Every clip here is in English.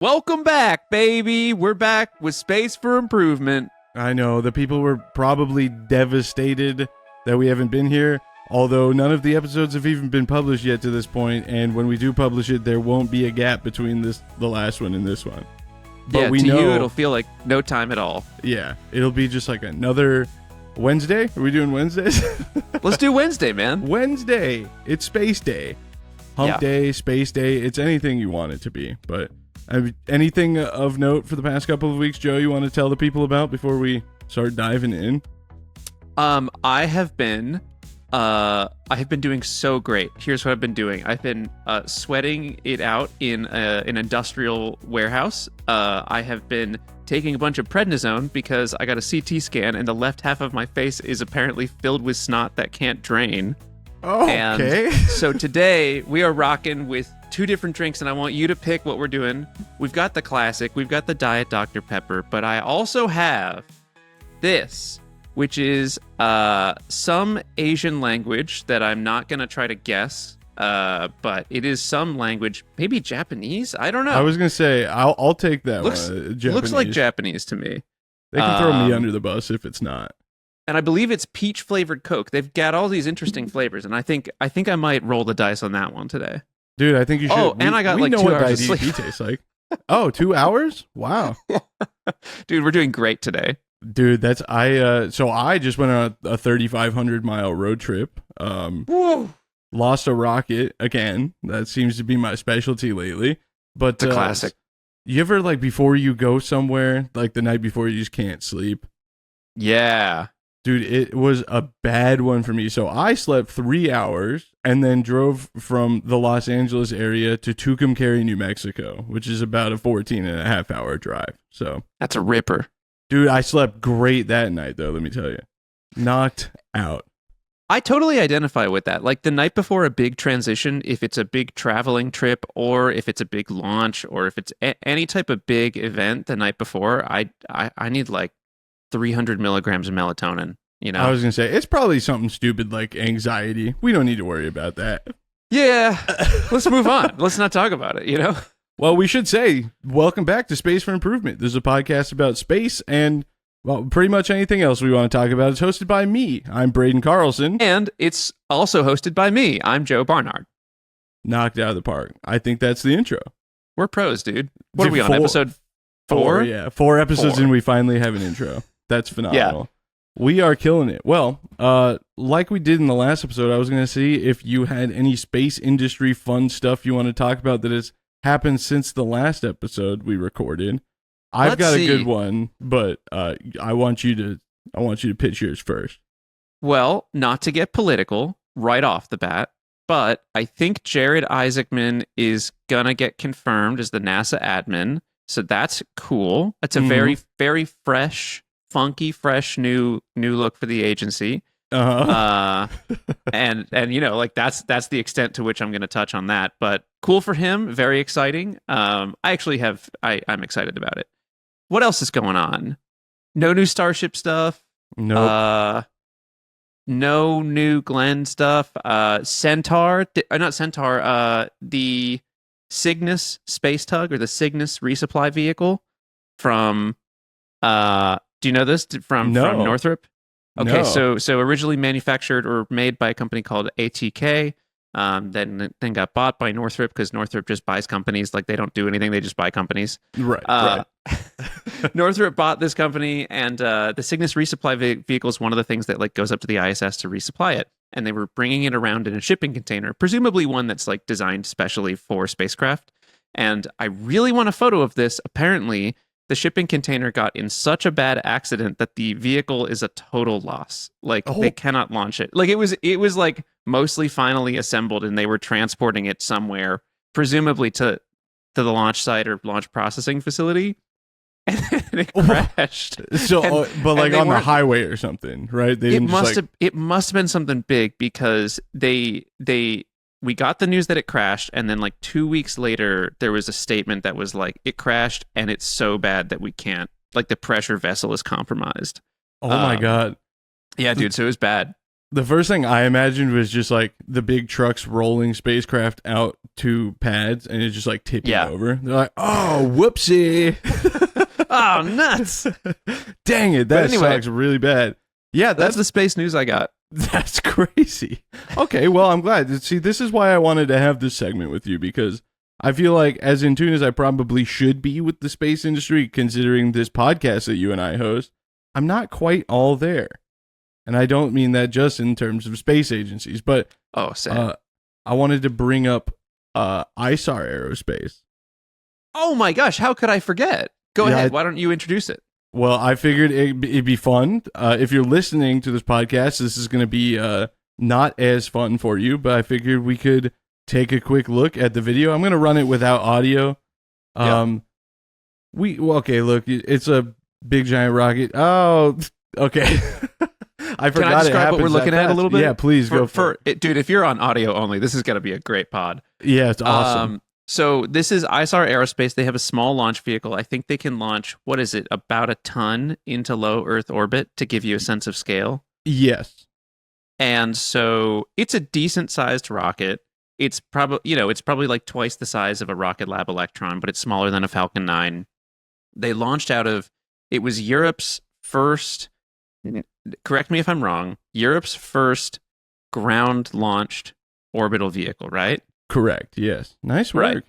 Welcome back, baby. We're back with Space for Improvement. I know, the people were probably devastated that we haven't been here, although none of the episodes have even been published yet to this point, and when we do publish it, there won't be a gap between the last one and this one. But we know, you, it'll feel like no time at all. Yeah, it'll be just like another Wednesday. Are we doing Wednesdays? Let's do Wednesday, man. Wednesday. It's Space Day. Hump Day, Space Day. It's anything you want it to be, but... anything of note for the past couple of weeks, Joe, you want to tell the people about before we start diving in? I have been doing so great. Here's what I've been doing. I've been sweating it out in an industrial warehouse. I have been taking a bunch of prednisone because I got a CT scan and the left half of my face is apparently filled with snot that can't drain. Oh, okay. And so today we are rocking with 2 different drinks, and I want you to pick what we're doing. We've got the classic, we've got the Diet Dr. Pepper, but I also have this, which is some Asian language that I'm not going to try to guess, but it is some language, maybe Japanese? I don't know. I was going to say, I'll take that one. Japanese. Looks like Japanese to me. They can throw me under the bus if it's not. And I believe it's peach-flavored Coke. They've got all these interesting flavors, and I think I might roll the dice on that one today. Dude, I think you should. Oh, and I got like 2 hours of sleep. Tastes like. Oh, 2 hours? Wow. Dude, we're doing great today. Dude, that's so I just went on a 3,500 mile road trip. Lost a rocket again. That seems to be my specialty lately. But the classic. You ever like before you go somewhere, like the night before, you just can't sleep? Yeah. Dude, it was a bad one for me. So I slept 3 hours and then drove from the Los Angeles area to Tucumcari, New Mexico, which is about a 14.5 hour drive. So that's a ripper. Dude, I slept great that night, though, let me tell you. Knocked out. I totally identify with that. Like the night before a big transition, if it's a big traveling trip or if it's a big launch or if it's any type of big event the night before, I need like 300 milligrams of melatonin, you know? I was going to say, it's probably something stupid like anxiety. We don't need to worry about that. Yeah. Let's move on. Let's not talk about it, you know? Well, we should say, welcome back to Space for Improvement. This is a podcast about space and, well, pretty much anything else we want to talk about. It's hosted by me. I'm Braden Carlson. And it's also hosted by me. I'm Joe Barnard. Knocked out of the park. I think that's the intro. We're pros, dude. What are we on, episode 4? Yeah, 4 episodes and we finally have an intro. That's phenomenal. Yeah. We are killing it. Well, like we did in the last episode, I was going to see if you had any space industry fun stuff you want to talk about that has happened since the last episode we recorded. I've got a good one, but I want you to pitch yours first. Well, not to get political right off the bat, but I think Jared Isaacman is going to get confirmed as the NASA admin. So that's cool. It's a very, very fresh, funky, fresh new look for the agency. And you know, like that's the extent to which I'm going to touch on that, but cool for him. Very exciting. I'm excited about it. What else is going on? No new Starship stuff. Nope. No new Glenn stuff. Centaur, not Centaur, the Cygnus space tug or the Cygnus resupply vehicle from, do you know this from Northrop? Okay, no. so originally manufactured or made by a company called ATK, then got bought by Northrop because Northrop just buys companies. Like they don't do anything; they just buy companies. Right. Northrop bought this company, and the Cygnus resupply vehicle is one of the things that like goes up to the ISS to resupply it. And they were bringing it around in a shipping container, presumably one that's like designed specially for spacecraft. And I really want a photo of this. Apparently, the shipping container got in such a bad accident that the vehicle is a total loss. Like they cannot launch it. Like it was like mostly finally assembled and they were transporting it somewhere, presumably to the launch site or launch processing facility. And then it crashed. So, but like on the highway or something, right? It must have been something big because we got the news that it crashed, and then like 2 weeks later, there was a statement that was like, it crashed, and it's so bad that we can't, like the pressure vessel is compromised. Oh my God. Yeah, dude, so it was bad. The first thing I imagined was just like the big trucks rolling spacecraft out to pads and it's just like tipping over. They're like, oh, whoopsie. Oh, nuts. Dang it. That sucks really bad. Yeah, that's the space news I got. That's crazy. Okay, well, I'm glad. See, this is why I wanted to have this segment with you, because I feel like as in tune as I probably should be with the space industry, considering this podcast that you and I host, I'm not quite all there. And I don't mean that just in terms of space agencies, but I wanted to bring up ISAR Aerospace. Oh my gosh, how could I forget? Go ahead. Why don't you introduce it? Well, I figured it'd be fun. If you're listening to this podcast, this is going to be not as fun for you, but I figured we could take a quick look at the video. I'm going to run it without audio. Okay, look, it's a big giant rocket. Oh, okay. I forgot. Can I describe what we're looking at a little bit? Yeah, please go for it. Dude, if you're on audio only, this is going to be a great pod. Yeah, it's awesome. So this is ISAR Aerospace. They have a small launch vehicle. I think they can launch, what is it, about a ton into low Earth orbit to give you a sense of scale. Yes. And so it's a decent sized rocket. It's probably like twice the size of a Rocket Lab Electron, but it's smaller than a Falcon 9. They launched it was Europe's first, correct me if I'm wrong, Europe's first ground launched orbital vehicle, right? Correct. Yes. Nice work.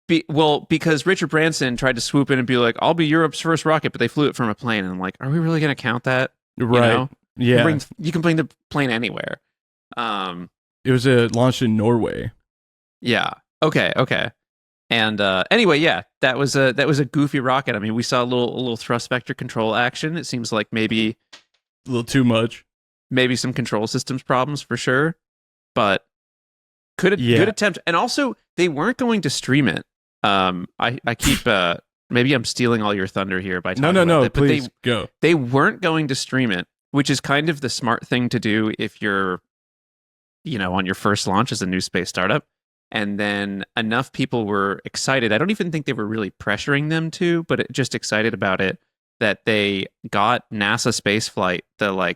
Right. Because Richard Branson tried to swoop in and be like, I'll be Europe's first rocket, but they flew it from a plane. And I'm like, are we really going to count that? Right. You know? Yeah. You can bring the plane anywhere. It was launched in Norway. Yeah. Okay. And anyway, yeah, that was a goofy rocket. I mean, we saw a little thrust vector control action. It seems like maybe a little too much. Maybe some control systems problems for sure, but good attempt. And also, they weren't going to stream it. I keep maybe I'm stealing all your thunder here by talking about it, but please go. They weren't going to stream it, which is kind of the smart thing to do if you're, on your first launch as a new space startup. And then enough people were excited. I don't even think they were really pressuring them to, but just excited about it, that they got NASA Spaceflight, the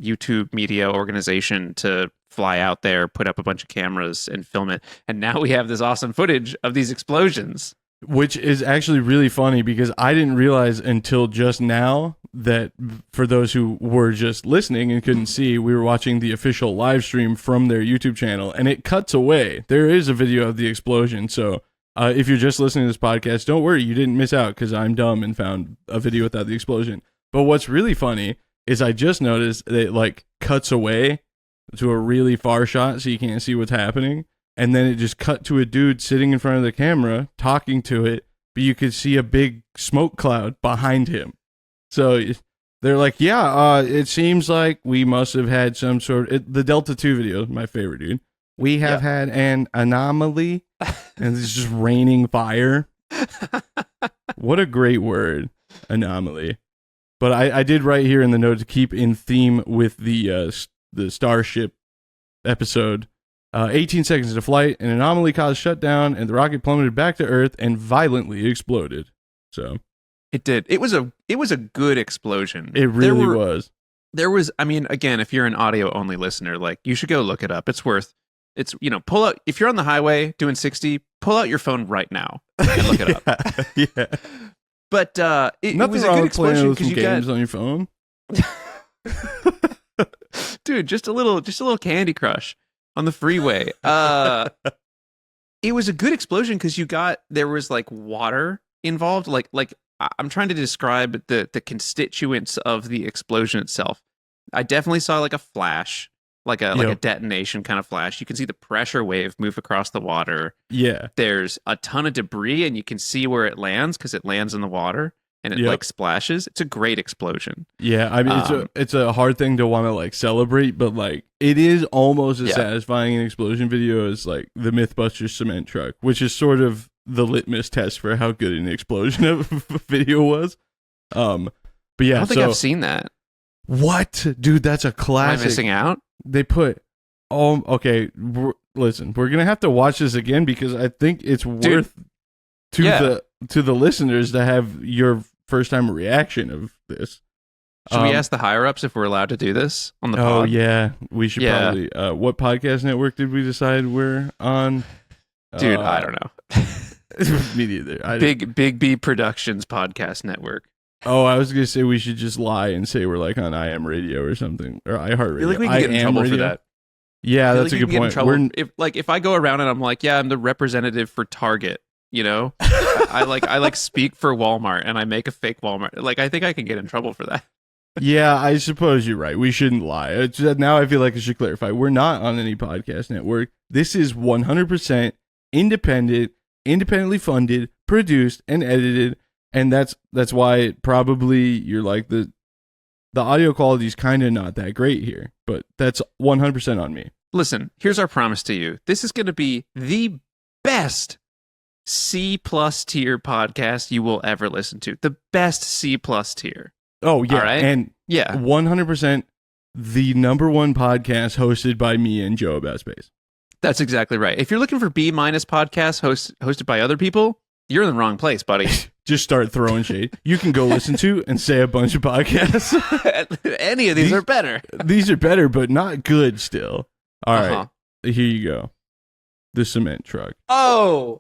YouTube media organization, to fly out there, put up a bunch of cameras and film it. And now we have this awesome footage of these explosions. Which is actually really funny, because I didn't realize until just now that, for those who were just listening and couldn't see, we were watching the official live stream from their YouTube channel, and it cuts away. There is a video of the explosion. So if you're just listening to this podcast, don't worry, you didn't miss out, because I'm dumb and found a video without the explosion. But what's really funny is I just noticed that it cuts away to a really far shot so you can't see what's happening. And then it just cut to a dude sitting in front of the camera talking to it, but you could see a big smoke cloud behind him. So they're like, it seems like we must have had some the Delta 2 video is my favorite, dude. We have had an anomaly, and it's just raining fire. What a great word, anomaly. But I did write here in the note to keep in theme with the Starship episode. 18 seconds into flight, an anomaly caused shutdown, and the rocket plummeted back to Earth and violently exploded. So it did. It was a good explosion. It really was. There was, I mean, again, if you're an audio only listener, you should go look it up. It's pull out, if you're on the highway doing 60, pull out your phone right now and look it up. Yeah. But it was a wrong good with playing explosion with some games on your phone. Dude, just a little Candy Crush on the freeway. It was a good explosion because there was water involved. I'm trying to describe the constituents of the explosion itself. I definitely saw a flash, a detonation kind of flash. You can see the pressure wave move across the water. Yeah. There's a ton of debris, and you can see where it lands because it lands in the water. And it splashes. It's a great explosion. Yeah, I mean, it's a hard thing to want to celebrate, but it is almost as satisfying an explosion video as the Mythbusters cement truck, which is sort of the litmus test for how good an explosion of a video was. But yeah, I don't think I've seen that. What, dude? That's a classic. Am I missing out? They put. Okay. Listen, we're gonna have to watch this again because I think it's worth to the listeners to have your first time reaction of this. Should we ask the higher-ups if we're allowed to do this on the pod? Oh, yeah. We should probably. What podcast network did we decide we're on? Dude, I don't know. Me neither. Big B Productions podcast network. Oh, I was going to say we should just lie and say we're like on IM Radio or something. Or iHeartRadio. I feel like we can get in trouble for that. Yeah, that's a good point. If I go around and I'm like, yeah, I'm the representative for Target, you know? I speak for Walmart and I make a fake Walmart. Like, I think I can get in trouble for that. Yeah, I suppose you're right. We shouldn't lie. Now I feel like I should clarify. We're not on any podcast network. This is 100% independent, independently funded, produced, and edited. And that's why probably you're like the audio quality is kind of not that great here. But that's 100% on me. Listen, here's our promise to you. This is going to be the best C+ tier podcast you will ever listen to. The best C+ tier. Oh, yeah. Right? And 100% the number one podcast hosted by me and Joe about space. That's exactly right. If you're looking for B- podcasts hosted by other people, you're in the wrong place, buddy. Just start throwing shade. You can go listen to and say a bunch of podcasts. Any of these are better. These are better, but not good still. All right. Here you go. The cement truck. Oh,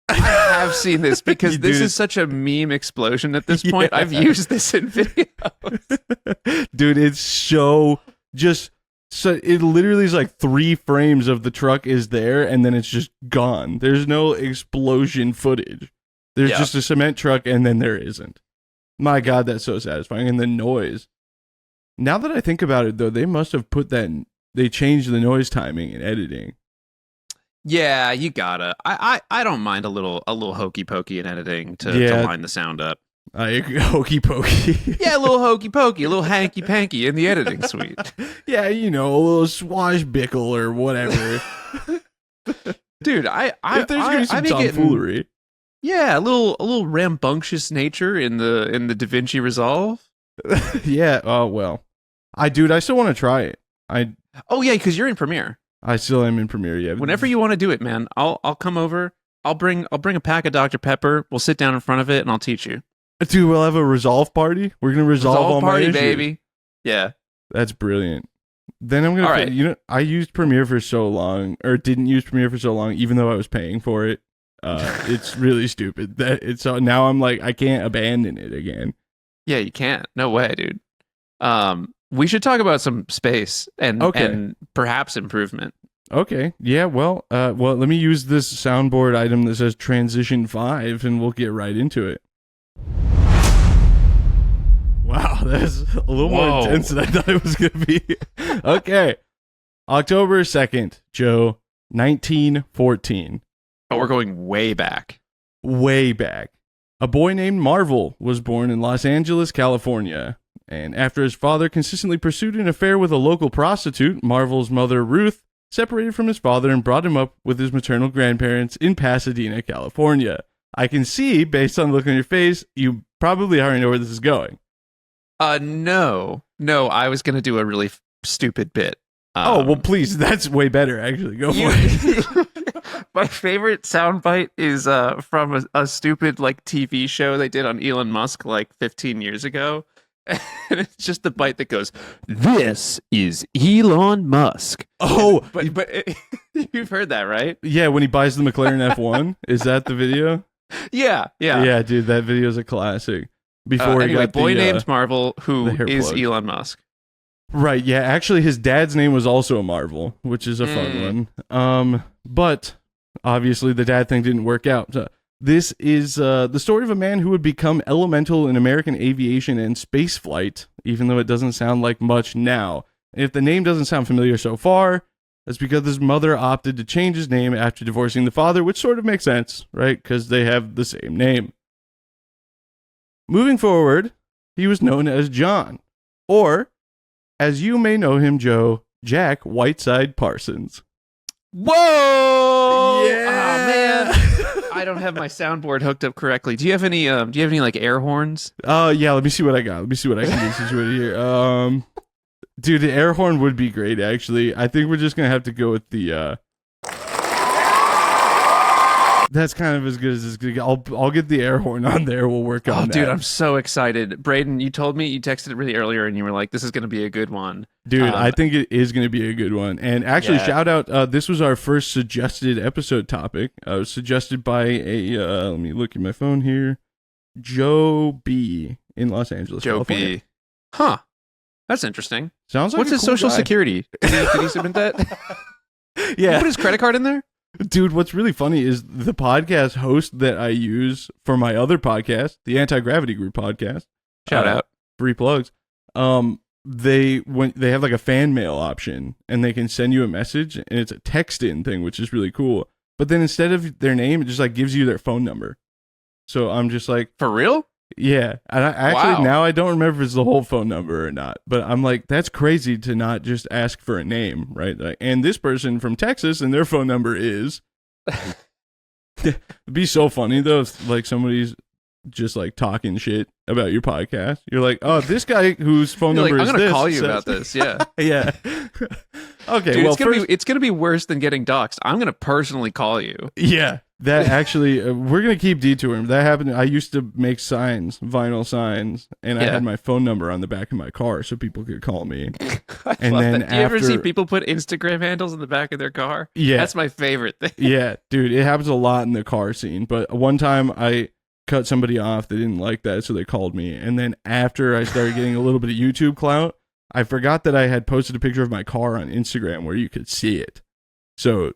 I have seen this because this is such a meme explosion at this point. I've used this in videos. Dude, it's so it literally is like 3 frames of the truck is there and then it's just gone. There's no explosion footage. There's just a cement truck and then there isn't. My God, that's so satisfying. And the noise. Now that I think about it though, they must have they changed the noise timing in editing. Yeah, you gotta. I don't mind a little hokey pokey in editing to line the sound up. I agree. Hokey pokey. Yeah, a little hokey pokey, a little hanky panky in the editing suite. Yeah, a little swashbuckle or whatever. Dude, if there's gonna be some tomfoolery. Yeah, a little rambunctious nature in the DaVinci Resolve. Yeah. Oh well. I still want to try it. Oh yeah, because you're in Premiere. I still am in Premiere, yeah. Whenever you want to do it, man, I'll come over. I'll bring a pack of Dr. Pepper. We'll sit down in front of it and I'll teach you. Dude, we'll have a resolve party. We're gonna resolve all my issues, baby. Yeah, that's brilliant. Then I'm gonna. All right. I used Premiere for so long, or didn't use Premiere for so long, even though I was paying for it. It's really stupid. Now I'm like I can't abandon it again. Yeah, you can't. No way, dude. We should talk about some space and perhaps improvement. Okay. Yeah. Well. Let me use this soundboard item that says Transition 5, and we'll get right into it. Wow, that's a little more intense than I thought it was going to be. Okay. October 2nd, Joe, 1914. Oh, we're going way back. Way back. A boy named Marvel was born in Los Angeles, California. And after his father consistently pursued an affair with a local prostitute, Marvel's mother, Ruth, separated from his father and brought him up with his maternal grandparents in Pasadena, California. I can see, based on the look on your face, you probably already know where this is going. No, I was going to do a really stupid bit. Well, please, that's way better, actually. Go for it. My favorite soundbite is from a stupid TV show they did on Elon Musk 15 years ago. And it's just the bite that goes, "This is Elon Musk." Oh, but you've heard that, right? Yeah, when he buys the McLaren F1. Is that the video? Yeah. Yeah, dude, that video is a classic. Before he got boy named Marvel, who is Elon Musk. Right, yeah. Actually, his dad's name was also Marvel, which is a fun one. But obviously the dad thing didn't work out. So this is the story of a man who would become elemental in American aviation and space flight, even though it doesn't sound like much now. If the name doesn't sound familiar so far, that's because his mother opted to change his name after divorcing the father, which sort of makes sense, right? Because they have the same name. Moving forward, he was known as John, or, as you may know him, Joe, Jack Whiteside Parsons. Whoa! Yeah! Oh, man. I don't have my soundboard hooked up correctly. Do you have any air horns? Yeah, let me see what I got. Let me see what I can do situated here. Dude, the air horn would be great, actually. I think we're just going to have to go with the That's kind of as good as it's gonna get. I'll get the air horn on there. We'll work on that. Dude, I'm so excited. Braden, you told me, you texted it really earlier and you were like, this is going to be a good one. Dude, I think it is going to be a good one. And actually, shout out, this was our first suggested episode topic. It was suggested by let me look at my phone here. Joe B. in Los Angeles, Joe California. B. Huh. That's interesting. Sounds like What's his cool social guy. security? Did he submit that? Did he put his credit card in there? Dude, what's really funny is the podcast host that I use for my other podcast, the Anti-Gravity Group podcast. Shout out. Free plugs. They have like a fan mail option, and they can send you a message, and it's a text-in thing, which is really cool. But then instead of their name, it just like gives you their phone number. So I'm just like, for real? Yeah. And now I don't remember if it's the whole phone number or not. But I'm like, that's crazy to not just ask for a name, right? Like, and this person from Texas, and their phone number is. It'd be so funny though if like somebody's just like talking shit about your podcast. You're like, oh, this guy whose phone number is this. I'm gonna call you about this. Yeah. Yeah. Okay. Dude, well, it's gonna be worse than getting doxxed. I'm gonna personally call you. Yeah. That actually, we're going to keep detouring. That happened. I used to make signs, vinyl signs, and I had my phone number on the back of my car so people could call me. And then Do you ever see people put Instagram handles in the back of their car? Yeah. That's my favorite thing. Yeah, dude, it happens a lot in the car scene. But one time I cut somebody off. They didn't like that, so they called me. And then after I started getting a little bit of YouTube clout, I forgot that I had posted a picture of my car on Instagram where you could see it. So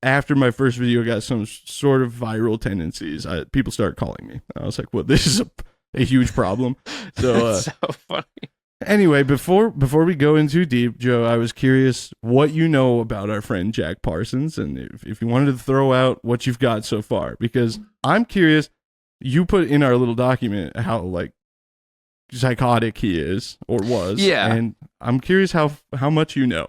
after my first video got some sort of viral tendencies, people started calling me. I was like, well, this is a huge problem. So, so funny. Anyway, before we go in too deep, Joe, I was curious what you know about our friend Jack Parsons, and if you wanted to throw out what you've got so far, because I'm curious. You put in our little document how like psychotic he is or was, and I'm curious how much you know.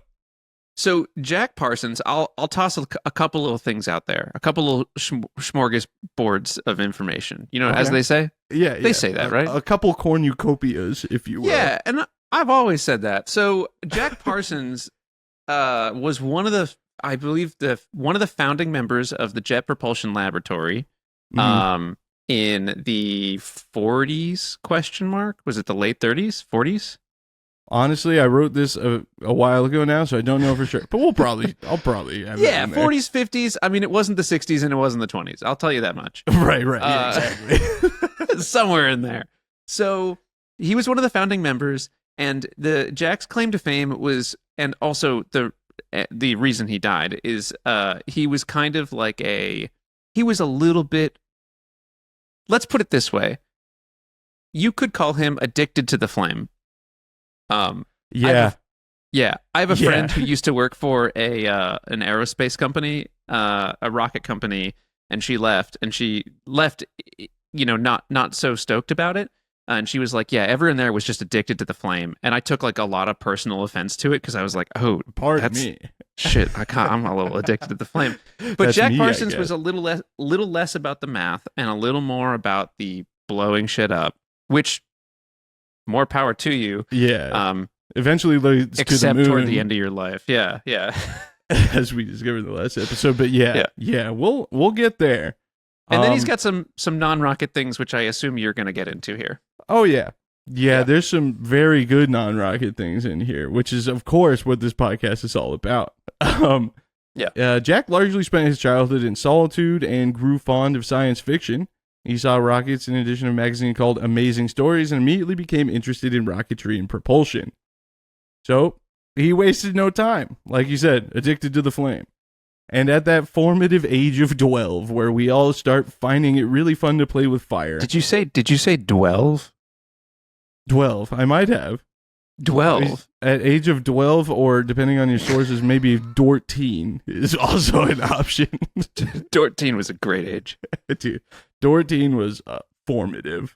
So Jack Parsons, I'll toss a couple little things out there, a couple little smorgasbords of information. You know, as they say. Yeah, they say that, right? A couple cornucopias, if you will. Yeah, and I've always said that. So Jack Parsons was one of the, I believe, one of the founding members of the Jet Propulsion Laboratory. In the 40s, question mark? Was it the late 30s, 40s? Honestly, I wrote this a while ago now, so I don't know for sure. But I'll probably have it in there. 40s, 50s. I mean, it wasn't the 60s and it wasn't the 20s. I'll tell you that much. Right. Yeah, exactly. Somewhere in there. So he was one of the founding members, and Jack's claim to fame was, and also the reason he died is he was kind of like he was a little bit, let's put it this way. You could call him addicted to the flame. I have a friend who used to work for an aerospace company, a rocket company, and she left, you know, not so stoked about it. And she was like, yeah, everyone there was just addicted to the flame. And I took like a lot of personal offense to it because I was like, oh, pardon me. Shit, I'm a little addicted to the flame. But That's Jack me, Parsons was a little less about the math and a little more about the blowing shit up, which more power to you. Yeah. Eventually leads except to the moon. Toward the end of your life. Yeah. As we discovered in the last episode. But yeah, we'll get there. And then he's got some non-rocket things, which I assume you're going to get into here. Oh, yeah. Yeah, there's some very good non-rocket things in here, which is, of course, what this podcast is all about. Jack largely spent his childhood in solitude and grew fond of science fiction. He saw rockets in an edition of a magazine called Amazing Stories and immediately became interested in rocketry and propulsion. So he wasted no time. Like you said, addicted to the flame. And at that formative age of 12, where we all start finding it really fun to play with fire. Did you say 12? 12. I might have. 12. At age of 12, or depending on your sources, maybe 14 is also an option. 14 was a great age. Dude, 14 was formative.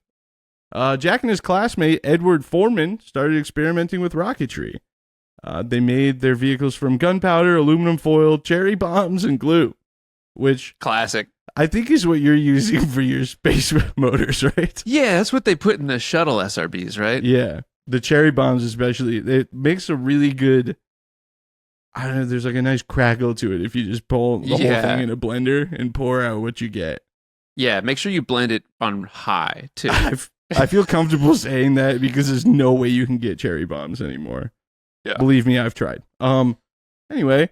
Jack and his classmate, Edward Foreman, started experimenting with rocketry. They made their vehicles from gunpowder, aluminum foil, cherry bombs, and glue. Which... classic. I think is what you're using for your space motors, right? Yeah, that's what they put in the shuttle SRBs, right? Yeah. The cherry bombs especially. It makes a really good I don't know, there's like a nice crackle to it if you just pull the whole thing in a blender and pour out what you get. Yeah, make sure you blend it on high too. I feel comfortable saying that because there's no way you can get cherry bombs anymore. Yeah. Believe me, I've tried. Anyway,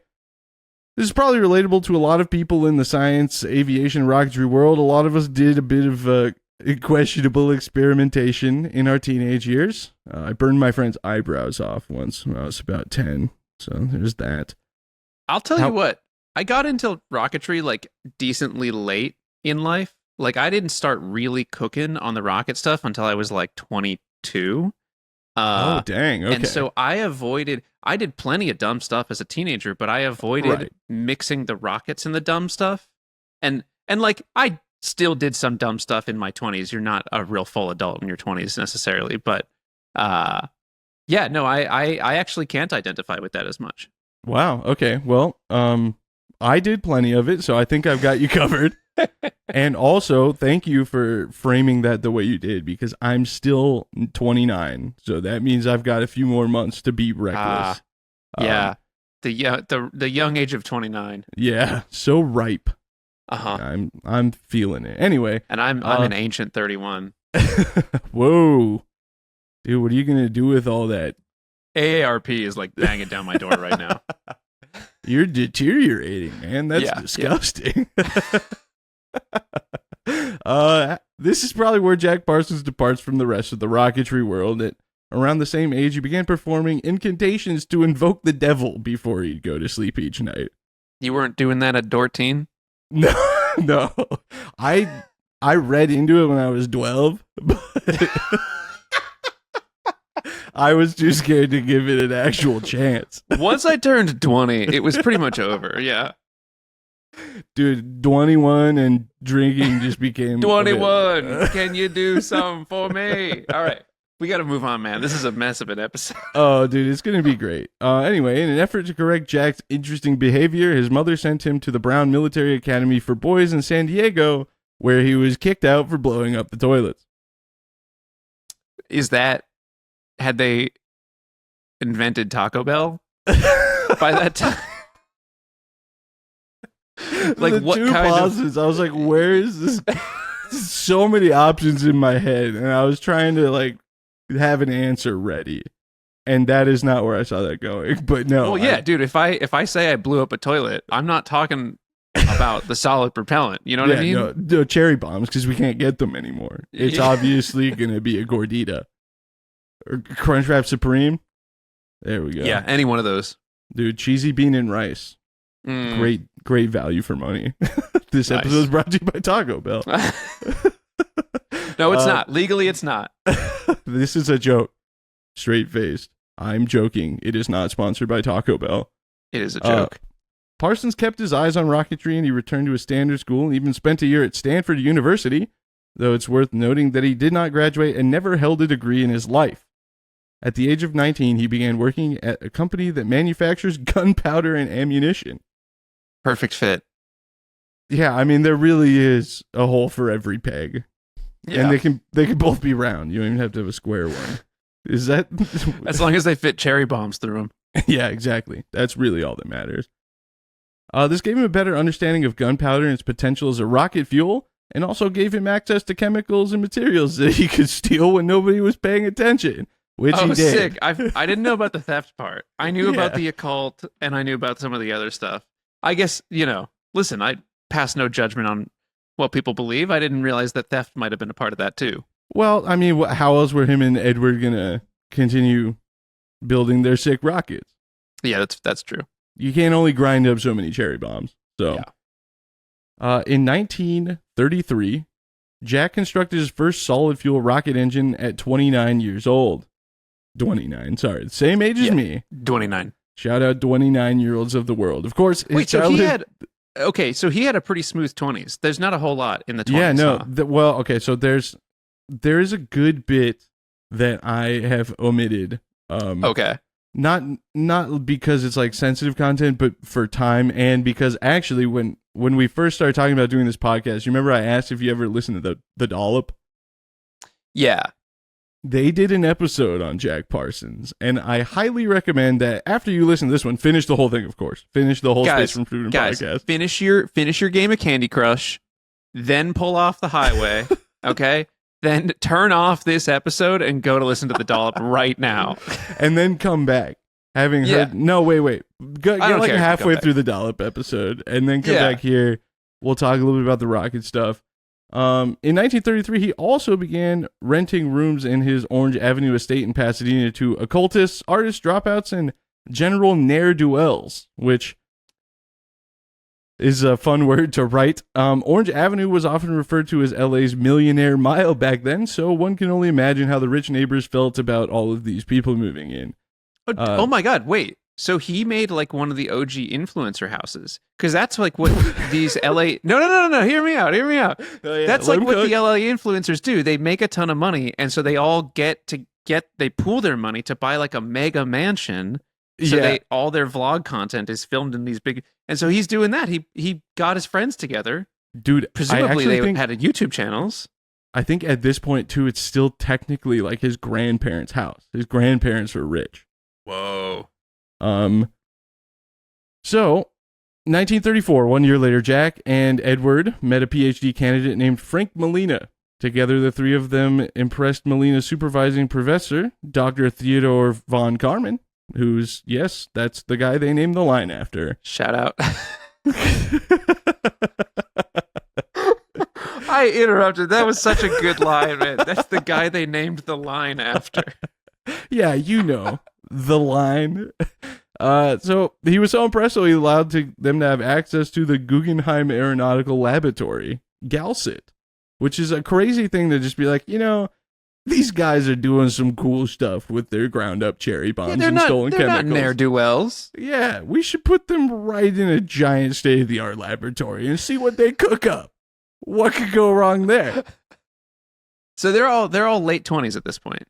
this is probably relatable to a lot of people in the science, aviation, rocketry world. A lot of us did a bit of questionable experimentation in our teenage years. I burned my friend's eyebrows off once when I was about 10. So there's that. I'll tell you what, I got into rocketry like decently late in life. Like I didn't start really cooking on the rocket stuff until I was like 22. Oh, dang. Okay. And so I did plenty of dumb stuff as a teenager, but I avoided mixing the rockets and the dumb stuff. And like I still did some dumb stuff in my 20s. You're not a real full adult in your 20s necessarily, but yeah, no, I actually can't identify with that as much. Wow. Okay. Well, I did plenty of it, so I think I've got you covered. And also, thank you for framing that the way you did, because I'm still 29, so that means I've got a few more months to be reckless. Yeah, the young age of 29. Yeah, so ripe. I'm feeling it. Anyway, and I'm an ancient 31. Whoa. Dude, what are you going to do with all that? AARP is like banging down my door right now. You're deteriorating, man. That's disgusting. This is probably where Jack Parsons departs from the rest of the rocketry world. At around the same age, he began performing incantations to invoke the devil before he'd go to sleep each night. You weren't doing that at Dorteen? No. I read into it when I was 12, but I was too scared to give it an actual chance. Once I turned 20, it was pretty much over. Yeah. Dude, 21 and drinking just became 21. Can you do something for me? All right. We got to move on, man. This is a mess of an episode. Oh, dude, it's going to be great. Anyway, in an effort to correct Jack's interesting behavior, his mother sent him to the Brown Military Academy for Boys in San Diego, where he was kicked out for blowing up the toilets. Had they invented Taco Bell by that time? Like the what two kind pauses, I was like, where is this? So many options in my head, and I was trying to like have an answer ready, and that is not where I saw that going. But no, well, yeah, dude. If I say I blew up a toilet, I'm not talking about the solid propellant. You know what I mean? No cherry bombs, because we can't get them anymore. It's obviously gonna be a gordita or Crunchwrap Supreme. There we go. Yeah, any one of those, dude. Cheesy bean and rice. Great value for money. This episode is brought to you by Taco Bell. No, it's not. Legally, it's not. This is a joke. Straight-faced. I'm joking. It is not sponsored by Taco Bell. It is a joke. Parsons kept his eyes on rocketry, and he returned to his standard school and even spent a year at Stanford University, though it's worth noting that he did not graduate and never held a degree in his life. At the age of 19, he began working at a company that manufactures gunpowder and ammunition. Perfect fit. Yeah, I mean, there really is a hole for every peg. Yeah. And they can both be round. You don't even have to have a square one. Is that... As long as they fit cherry bombs through them. Yeah, exactly. That's really all that matters. This gave him a better understanding of gunpowder and its potential as a rocket fuel, and also gave him access to chemicals and materials that he could steal when nobody was paying attention. Which he did. Sick. I didn't know about the theft part. I knew about the occult, and I knew about some of the other stuff. I guess, listen, I pass no judgment on what people believe. I didn't realize that theft might have been a part of that, too. Well, I mean, how else were him and Edward going to continue building their sick rockets? Yeah, that's true. You can't only grind up so many cherry bombs. So, in 1933, Jack constructed his first solid fuel rocket engine at 29 years old. 29, sorry. Same age as me. 29. Shout out 29-year-olds of the world. Of course, so he had a pretty smooth 20s. There's not a whole lot in the 20s. Yeah, no. Huh? So there is a good bit that I have omitted. Okay. Not because it's like sensitive content, but for time, and because actually when we first started talking about doing this podcast, you remember I asked if you ever listened to the Dollop? Yeah. they did an episode on Jack Parsons, and I highly recommend that after you listen to this one, finish the whole thing, of course. Finish the whole Space from Freedom podcast. Finish your game of Candy Crush, then pull off the highway, okay? Then turn off this episode and go to listen to the Dollop right now. And then come back. Having heard... No, wait. Get like halfway through the Dollop episode, and then come back here. We'll talk a little bit about the rocket stuff. In 1933, he also began renting rooms in his Orange Avenue estate in Pasadena to occultists, artists, dropouts, and general ne'er-do-wells, which is a fun word to write. Orange Avenue was often referred to as LA's Millionaire Mile back then, so one can only imagine how the rich neighbors felt about all of these people moving in. Oh my God, wait. So he made like one of the OG influencer houses, because that's like what these LA. No. Hear me out. Oh, yeah. That's like what the LA influencers do. They make a ton of money, and so they all they pool their money to buy like a mega mansion. So all their vlog content is filmed in these big. And so he's doing that. He got his friends together, dude. Presumably they had a YouTube channels. I think at this point too, it's still technically like his grandparents' house. His grandparents were rich. Whoa. So, 1934, 1 year later, Jack and Edward met a PhD candidate named Frank Molina. Together, the three of them impressed Molina's supervising professor, Dr. Theodore von Karman, who's, yes, that's the guy they named the line after. Shout out. I interrupted. That was such a good line, man. That's the guy they named the line after. Yeah, you know. The line. So he was so impressed, so he allowed them to have access to the Guggenheim Aeronautical Laboratory, GALSIT, which is a crazy thing to just be like, these guys are doing some cool stuff with their ground-up cherry bombs and stolen chemicals. They're not ne'er-do-wells. Yeah, we should put them right in a giant state-of-the-art laboratory and see what they cook up. What could go wrong there? So they're all late 20s at this point.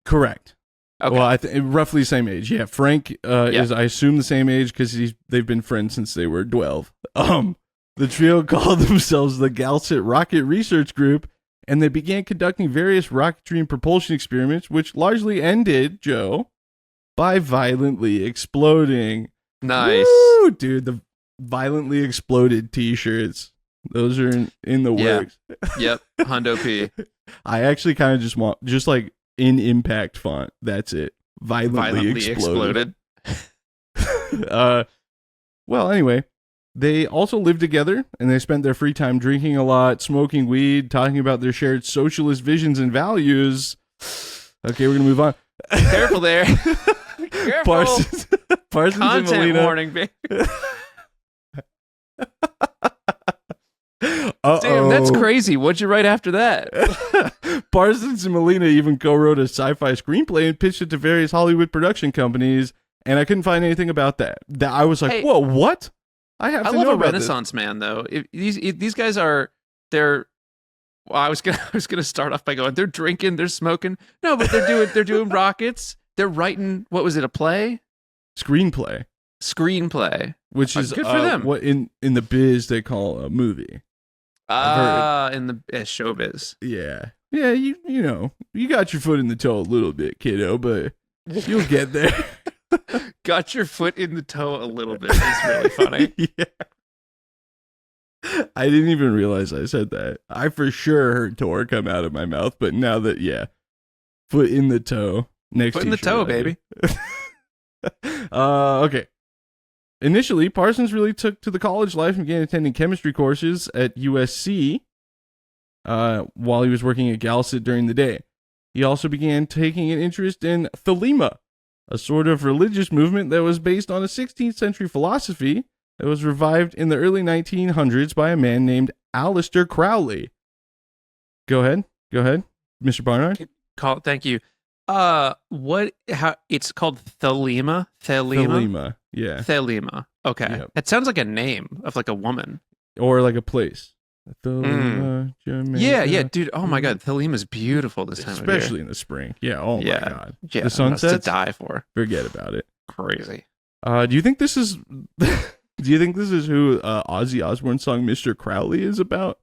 Correct. Okay. Well, roughly the same age. Yeah, Frank is, I assume, the same age because they've been friends since they were 12. The trio called themselves the GALSIT Rocket Research Group, and they began conducting various rocketry and propulsion experiments, which largely ended, Joe, by violently exploding. Nice. Woo, dude, the violently exploded T-shirts. Those are in the works. Yep, Hondo P. I actually kind of just want, just like, in impact font. That's it. Violently exploded. Well, anyway, they also lived together, and they spent their free time drinking a lot, smoking weed, talking about their shared socialist visions and values. Okay, we're gonna move on. Careful there. Careful. Parsons Content and Molina. warning, baby. Damn, that's crazy. What'd you write after that? Parsons and Molina even co-wrote a sci-fi screenplay and pitched it to various Hollywood production companies, and I couldn't find anything about that. I was like, whoa, what? I love a Renaissance man, though. These guys are, they're. Well, I was gonna start off by going, they're drinking, they're smoking. No, but they're doing rockets. They're writing. What was it? A play? Screenplay, which is good for them. What in the biz they call a movie. In the showbiz. Yeah. You know, you got your foot in the toe a little bit, kiddo, but you'll get there. Got your foot in the toe a little bit. It's really funny. Yeah. I didn't even realize I said that. I for sure heard Tor come out of my mouth, but now that, foot in the toe. Next foot in the toe, baby. Okay. Initially, Parsons really took to the college life and began attending chemistry courses at USC while he was working at GALSIT during the day. He also began taking an interest in Thelema, a sort of religious movement that was based on a 16th century philosophy that was revived in the early 1900s by a man named Aleister Crowley. Go ahead, Mr. Barnard. Thank you. It's called Thelema? Thelema, yeah. Thelema. Okay. Yep. That sounds like a name of like a woman. Or like a place. Thelema, Jamaica. Yeah, dude. Oh my God. Thelema's beautiful this time of year. Especially in the spring. Yeah, oh my God. Yeah, the sunsets? to die for. Forget about it. Crazy. Do you think this is... Do you think this is who Ozzy Osbourne's song Mr. Crowley is about?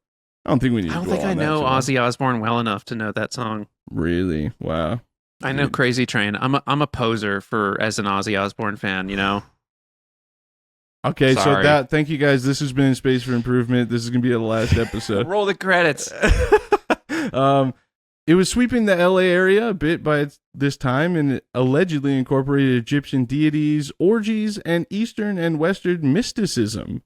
I don't think we need to go on that. I don't think I know Ozzy Osbourne well enough to know that song. Really? Wow. I know, Crazy Train. I'm a poser as an Ozzy Osbourne fan, you know. Okay, Sorry. so thank you guys. This has been Space for Improvement. This is going to be the last episode. Roll the credits. It was sweeping the LA area a bit by this time, and it allegedly incorporated Egyptian deities, orgies, and Eastern and Western mysticism.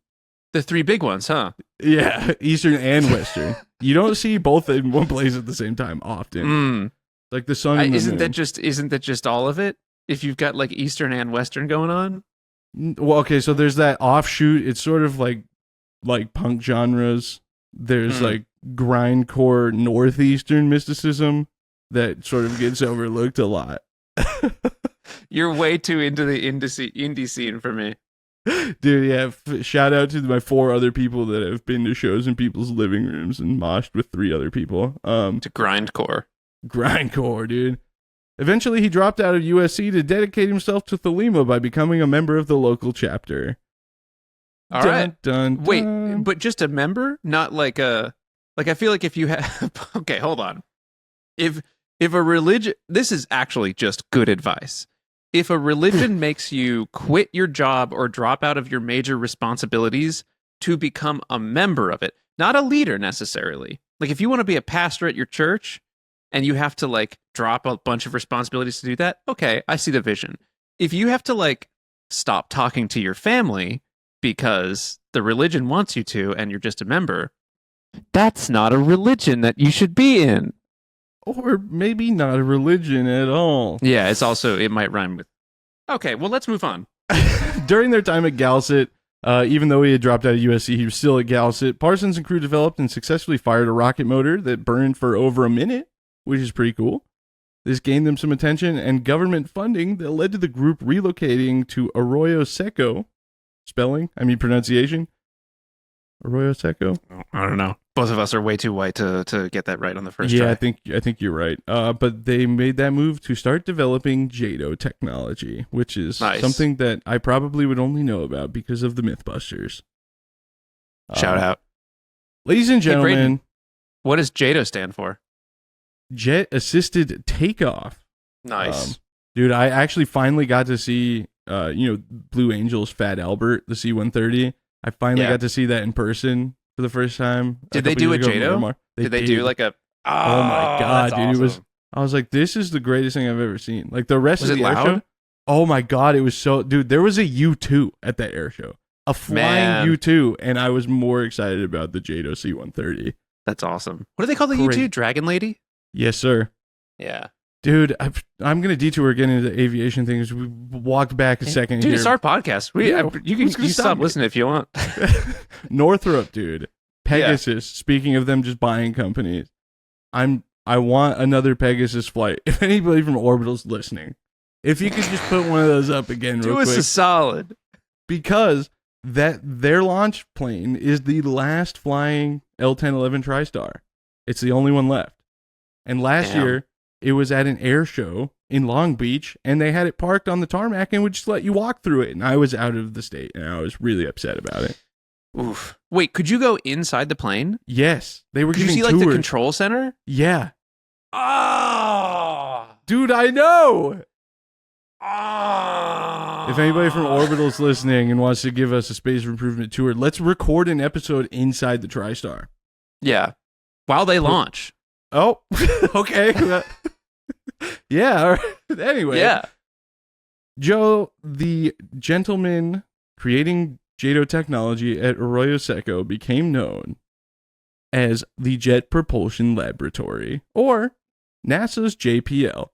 The three big ones, huh? Yeah, Eastern and Western. You don't see both in one place at the same time often. Like the sun and the isn't moon. that just all of it? If you've got like Eastern and Western going on? Well, okay, so there's that offshoot. It's sort of like punk genres. There's like grindcore northeastern mysticism that sort of gets overlooked a lot. You're way too into the indie scene for me. Dude, yeah, shout out to my 4 other people that have been to shows in people's living rooms and moshed with 3 other people. To grindcore, dude. Eventually, he dropped out of USC to dedicate himself to Thelema by becoming a member of the local chapter. All right. Wait, dun. but just a member, not like a I feel like if you have okay, hold on. If a religion, this is actually just good advice. If a religion makes you quit your job or drop out of your major responsibilities to become a member of it, not a leader necessarily. Like if you want to be a pastor at your church and you have to like drop a bunch of responsibilities to do that, okay, I see the vision. If you have to like stop talking to your family because the religion wants you to and you're just a member, that's not a religion that you should be in. Or maybe not a religion at all. Yeah, it might rhyme with. Okay, well, let's move on. During their time at Galset, even though he had dropped out of USC, he was still at Galset. Parsons and crew developed and successfully fired a rocket motor that burned for over a minute, which is pretty cool. This gained them some attention and government funding that led to the group relocating to Arroyo Seco. Pronunciation. Arroyo Seco? I don't know. Both of us are way too white to get that right on the first try. Yeah, I think you're right. But they made that move to start developing JADO technology, which is something that I probably would only know about because of the Mythbusters. Shout out. Ladies and gentlemen. Hey, Braden, what does JADO stand for? Jet Assisted Takeoff. Nice. Dude, I actually finally got to see, Blue Angel's Fat Albert, the C-130. I finally got to see that in person for the first time. Did they do a JADO? Did they do like a... Oh my God, dude. Awesome. I was like, this is the greatest thing I've ever seen. Like the rest was of the it air loud? show. Oh my God, it was so... Dude, there was a U-2 at that air show. A flying U-2, and I was more excited about the JADO C-130. That's awesome. What do they call the U-2? Dragon Lady? Yes, sir. Yeah. Dude, I'm going to detour again into the aviation things. We walked back a second dude, here. it's our podcast. You can stop listening if you want. Northrop, dude. Pegasus, speaking of them just buying companies. I want another Pegasus flight. If anybody from Orbital's listening, if you could just put one of those up again real quick. Do us a solid. Because their launch plane is the last flying L-1011 TriStar. It's the only one left. And last year, it was at an air show in Long Beach, and they had it parked on the tarmac and would just let you walk through it. And I was out of the state, and I was really upset about it. Oof. Wait, could you go inside the plane? Yes. They were giving tours. Did you see, like, the control center? Yeah. Oh! Dude, I know! Oh! If anybody from Orbital's listening and wants to give us a Space for Improvement tour, let's record an episode inside the TriStar. Yeah. While they launch. Oh, okay. Yeah. All right. Anyway. Yeah. Joe, the gentleman creating JADO technology at Arroyo Seco, became known as the Jet Propulsion Laboratory, or NASA's JPL.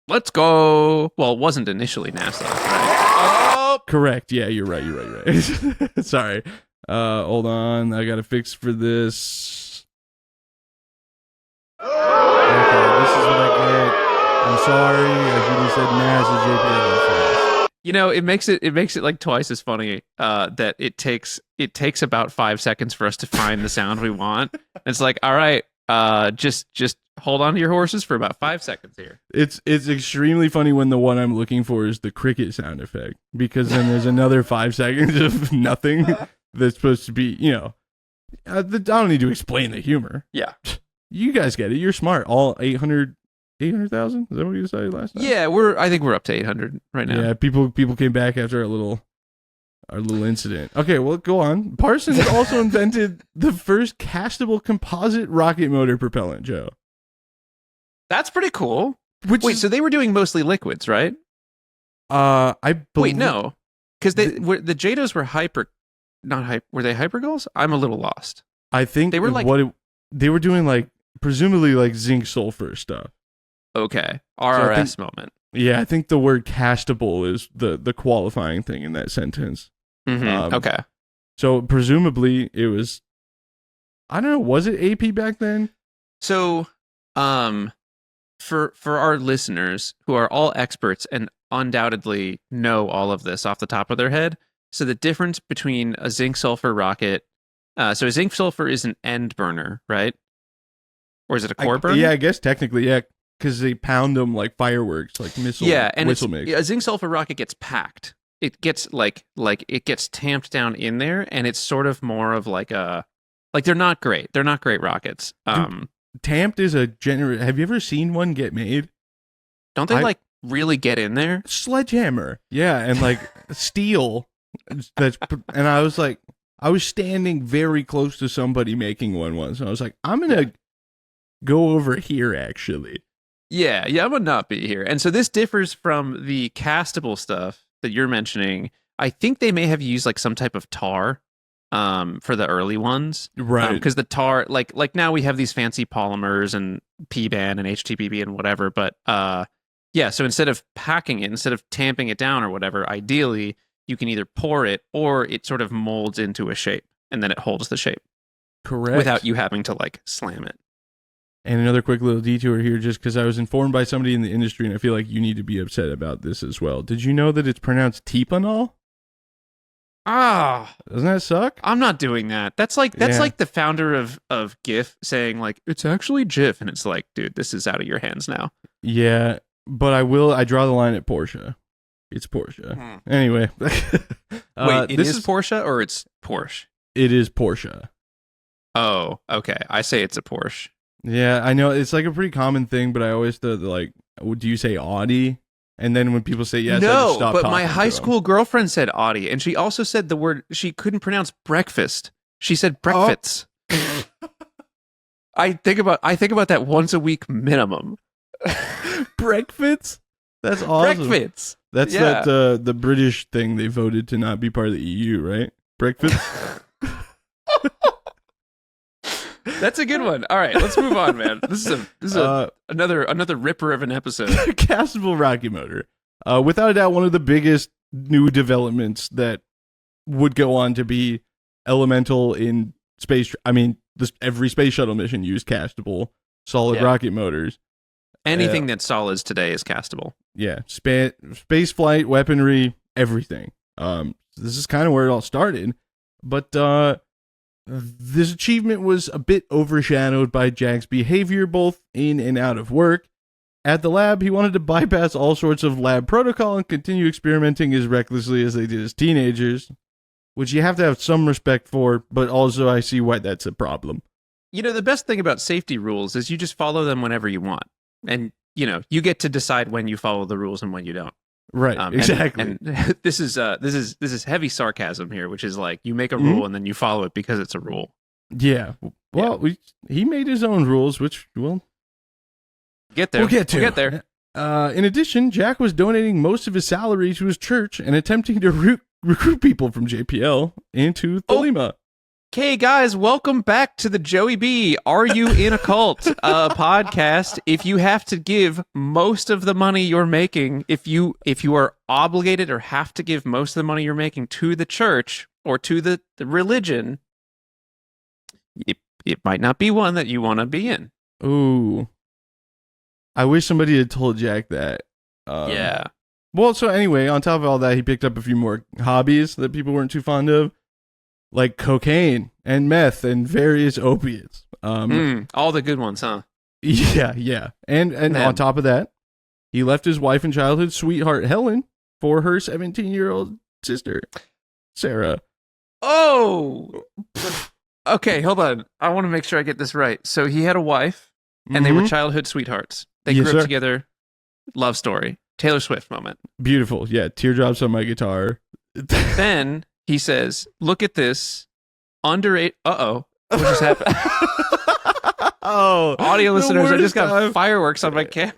Let's go. Well, it wasn't initially NASA, right? Oh, correct. Yeah, you're right. Sorry. Hold on. I got to fix for this. Okay, this is what I get. I'm sorry. I should have said NASA JPL first. You know, it makes it like twice as funny that it takes about 5 seconds for us to find the sound we want. It's like, all right, just hold on to your horses for about 5 seconds here. It's extremely funny when the one I'm looking for is the cricket sound effect, because then there's another 5 seconds of nothing that's supposed to be, I don't need to explain the humor. Yeah. You guys get it. You're smart. All 800 800,000? Is that what you decided last time? Yeah, I think we're up to 800 right now. Yeah, people came back after our little incident. Okay, well, go on. Parsons also invented the first castable composite rocket motor propellant, Joe. That's pretty cool. Wait, so they were doing mostly liquids, right? I believe... Wait, no, because the JATOs were were they hypergoals? I'm a little lost. I think they were like they were doing like presumably like zinc sulfur stuff. Okay, RRS moment. Yeah, I think the word castable is the qualifying thing in that sentence. Mm-hmm. Okay. So presumably it was, I don't know, was it AP back then? So, for our listeners who are all experts and undoubtedly know all of this off the top of their head, so the difference between a zinc sulfur rocket, so a zinc sulfur is an end burner, right? Or is it a core burner? Yeah, I guess technically, yeah, because they pound them like fireworks, like missile. Yeah, and whistle mix. A zinc sulfur rocket gets packed. It gets like it gets tamped down in there, and it's sort of more of like they're not great. They're not great rockets. Tamped is a have you ever seen one get made? Don't they really get in there? Sledgehammer. Yeah, and like steel. And I was like, I was standing very close to somebody making one once, and I was like, I'm gonna go over here actually. Yeah, I'm gonna not be here. And so this differs from the castable stuff that you're mentioning. I think they may have used like some type of tar for the early ones. Right. Because the tar, like now we have these fancy polymers and P-band and HTPB and whatever. But yeah, so instead of packing it, instead of tamping it down or whatever, ideally you can either pour it or it sort of molds into a shape and then it holds the shape. Correct. Without you having to like slam it. And another quick little detour here, just because I was informed by somebody in the industry, and I feel like you need to be upset about this as well. Did you know that it's pronounced Teepanol? Ah, doesn't that suck? I'm not doing that. That's like the founder of GIF saying like it's actually GIF, and it's like, dude, this is out of your hands now. Yeah, but I draw the line at Porsche. It's Porsche. Anyway. Wait, this is Porsche or it's Porsche? It is Porsche. Oh, okay. I say it's a Porsche. Yeah, I know. It's like a pretty common thing, but I always thought, like, do you say Audi? And then when people say yes, I just stop but talking my high to school girlfriend said Audi, and she also said the word, she couldn't pronounce breakfast. She said breakfast. Oh. I think about that once a week minimum. Breakfast? That's awesome. Breakfast. That's the British thing they voted to not be part of the EU, right? Breakfast. That's a good one. All right, let's move on, man. This is another ripper of an episode. Castable rocket motor. Without a doubt, one of the biggest new developments that would go on to be elemental in space. I mean, every space shuttle mission used castable solid rocket motors. Anything that solids today is castable. Yeah, space flight, weaponry, everything. This is kind of where it all started, but this achievement was a bit overshadowed by Jack's behavior both in and out of work. At the lab, he wanted to bypass all sorts of lab protocol and continue experimenting as recklessly as they did as teenagers, which you have to have some respect for, but also I see why that's a problem. You know, the best thing about safety rules is you just follow them whenever you want. And, you know, you get to decide when you follow the rules and when you don't. Right, exactly. And this is heavy sarcasm here, which is like you make a rule and then you follow it because it's a rule. Yeah. Well, he made his own rules, which we'll get there. We'll get there. In addition, Jack was donating most of his salary to his church and attempting to recruit people from JPL into Thelema. Okay, guys, welcome back to the Joey B. Are You in a Cult podcast? If you have to give most of the money you're making, if you are obligated or have to give most of the money you're making to the church or to the religion, it might not be one that you want to be in. Ooh. I wish somebody had told Jack that. Yeah. Well, so anyway, on top of all that, he picked up a few more hobbies that people weren't too fond of, like cocaine and meth and various opiates. All the good ones, huh? Yeah. And on top of that, he left his wife and childhood sweetheart, Helen, for her 17-year-old sister, Sarah. Oh! Okay, hold on. I want to make sure I get this right. So he had a wife, and they were childhood sweethearts. They Yes, grew up sir. together. Love story. Taylor Swift moment. Beautiful. Yeah, teardrops on my guitar. Then he says, "Look at this underage." What just happened? Oh, Audio the listeners, I worst just got time. fireworks on my camera.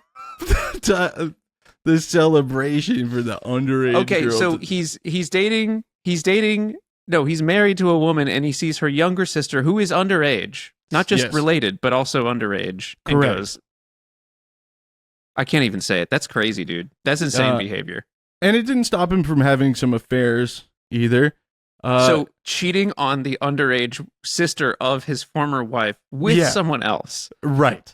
The celebration for the underage. Okay, girl so to- he's dating. No, he's married to a woman, and he sees her younger sister who is underage, not just Yes. related, but also underage. And Correct. goes, I can't even say it. That's crazy, dude. That's insane behavior. and it didn't stop him from having some affairs either. So cheating on the underage sister of his former wife with Yeah. someone else. Right.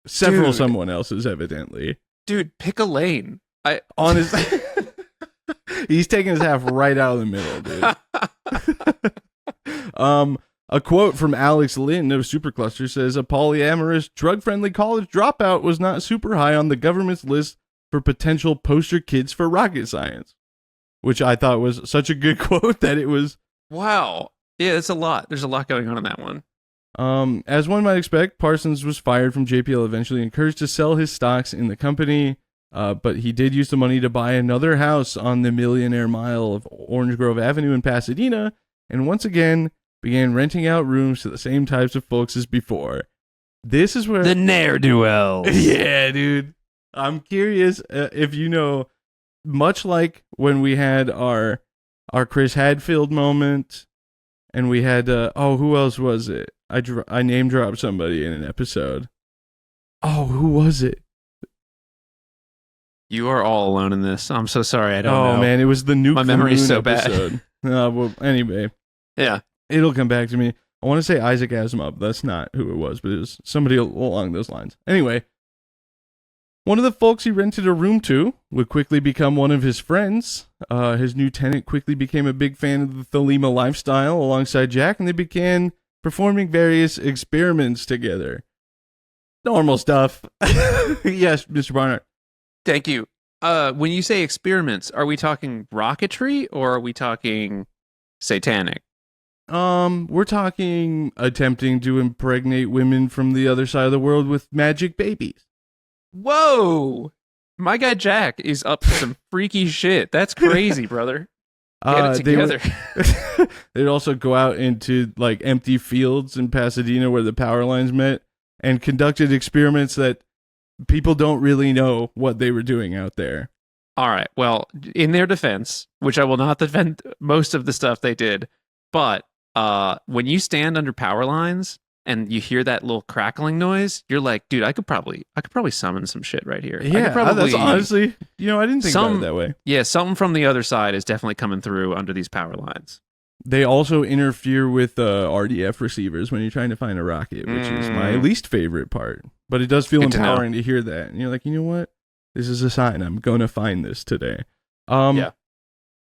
Several Dude. someone else's, evidently. Dude, pick a lane. Honestly, he's taking his half right out of the middle, dude. A quote from Alex Lynn of Supercluster says, a polyamorous, drug-friendly college dropout was not super high on the government's list for potential poster kids for rocket science. Which I thought was such a good quote that it was... Wow. Yeah, it's a lot. There's a lot going on in that one. As one might expect, Parsons was fired from JPL, eventually encouraged to sell his stocks in the company, but he did use the money to buy another house on the Millionaire Mile of Orange Grove Avenue in Pasadena, and once again began renting out rooms to the same types of folks as before. This is where... The ne'er-do-wells. Yeah, dude. I'm curious if you know, much like when we had our Chris Hadfield moment, and we had, who else was it? I name dropped somebody in an episode. Oh, who was it? You are all alone in this. I'm so sorry. I don't know. Oh, man, it was the Nuke My the memory's Moon so bad. episode. Well, anyway, Yeah. it'll come back to me. I want to say Isaac Asimov. That's not who it was, but it was somebody along those lines. Anyway, one of the folks he rented a room to would quickly become one of his friends. His new tenant quickly became a big fan of the Thelema lifestyle alongside Jack, and they began performing various experiments together. Normal stuff. Yes, Mr. Barnard. Thank you. When you say experiments, are we talking rocketry or are we talking satanic? We're talking attempting to impregnate women from the other side of the world with magic babies. Whoa! My guy Jack is up to some freaky shit. That's crazy, brother. Get it together. They'd also go out into like empty fields in Pasadena where the power lines met and conducted experiments that people don't really know what they were doing out there. All right. Well, in their defense, which I will not defend most of the stuff they did, but when you stand under power lines and you hear that little crackling noise, you're like, dude, I could probably summon some shit right here. I Yeah, could probably, that's honestly, I didn't think about it that way. Yeah, something from the other side is definitely coming through under these power lines. They also interfere with RDF receivers when you're trying to find a rocket, which is my least favorite part. But it does feel Good to know. empowering to hear that. And you're like, you know what? This is a sign. I'm going to find this today. Yeah.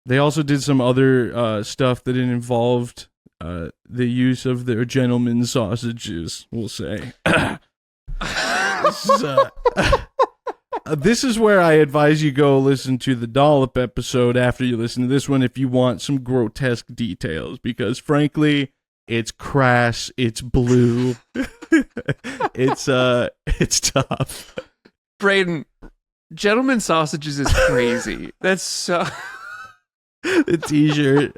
They also did some other stuff that involved the use of their gentlemen's sausages, we'll say. This is where I advise you go listen to the Dollop episode after you listen to this one if you want some grotesque details, because frankly, it's crass, it's blue, it's tough. Braden, gentleman sausages is crazy. That's so... The t-shirt.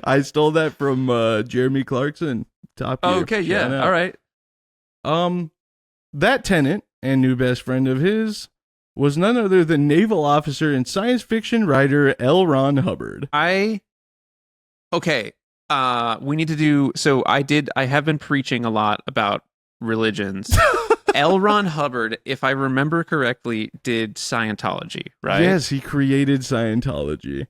I stole that from Jeremy Clarkson. Top Gear. Okay, yeah, Shout out. all right. That tenant and new best friend of his was none other than naval officer and science fiction writer L. Ron Hubbard. Okay, we need to do... So I have been preaching a lot about religions. L. Ron Hubbard, if I remember correctly, did Scientology, right? Yes, he created Scientology.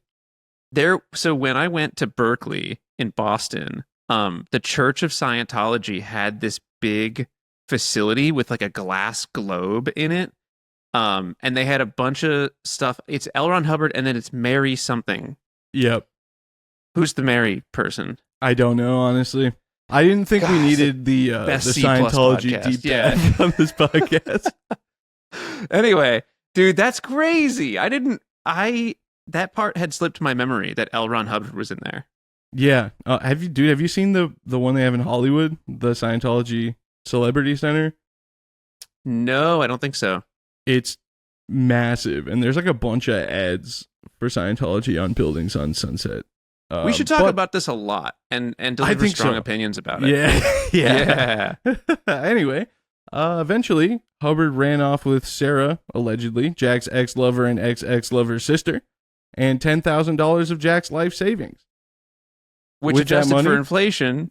So when I went to Berkeley in Boston, the Church of Scientology had this big facility with like a glass globe in it. And they had a bunch of stuff. It's L. Ron Hubbard and then it's Mary something. Yep. Who's the Mary person? I don't know, honestly. I didn't think we needed the best C+ Scientology podcast. deep dive on this podcast. Anyway, dude, that's crazy. That part had slipped my memory that L. Ron Hubbard was in there. Yeah. Have you seen the one they have in Hollywood? The Scientology Celebrity Center. No, I don't think so. It's massive, and there's like a bunch of ads for Scientology on buildings on Sunset. We should talk about this a lot and deliver strong opinions about it. Yeah. Anyway, eventually, Hubbard ran off with Sarah, allegedly, Jack's ex-lover and ex-ex-lover's sister, and $10,000 of Jack's life savings. Which adjusted for inflation.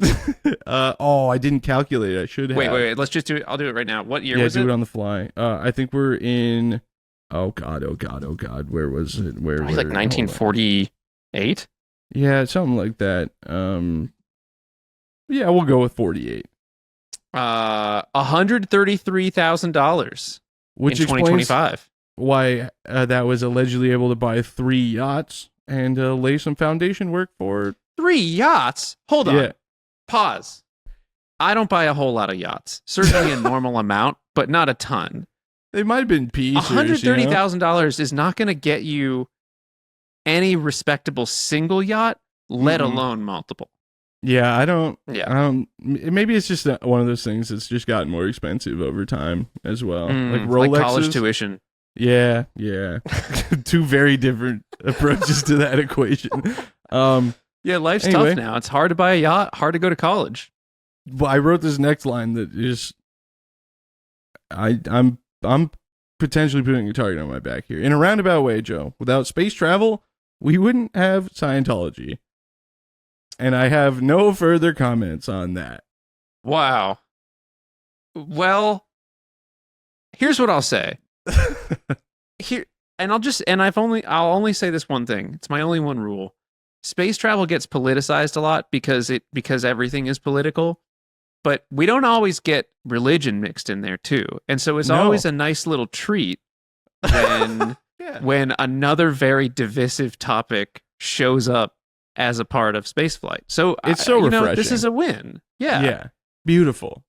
I didn't calculate it. I should have. Wait. Let's just do it. I'll do it right now. What year was it? Yeah, do it on the fly. I think we're in... Oh, God. Where was it? Probably like 1948? Yeah, something like that. Yeah, we'll go with 48. $133,000 which in 2025. Why that was allegedly able to buy 3 yachts and lay some foundation work for 3 yachts? Hold on. Yeah. Pause. I don't buy a whole lot of yachts. Certainly a normal amount, but not a ton. They might have been pieces. $130,000 is not going to get you any respectable single yacht, let alone multiple. Yeah, I don't. Maybe it's just one of those things that's just gotten more expensive over time as well. Like Rolexes, like college tuition. Yeah. Two very different approaches to that equation. Yeah, life's tough now. It's hard to buy a yacht, hard to go to college. Well, I wrote this next line that is, I'm potentially putting a target on my back here. In a roundabout way, Joe, without space travel, we wouldn't have Scientology. And I have no further comments on that. Wow. Well, here's what I'll say. I'll only say this one thing. It's my only one rule. Space travel gets politicized a lot because everything is political, but we don't always get religion mixed in there too. And so it's always a nice little treat when when another very divisive topic shows up as a part of spaceflight. So it's so refreshing. This is a win. Yeah. Beautiful.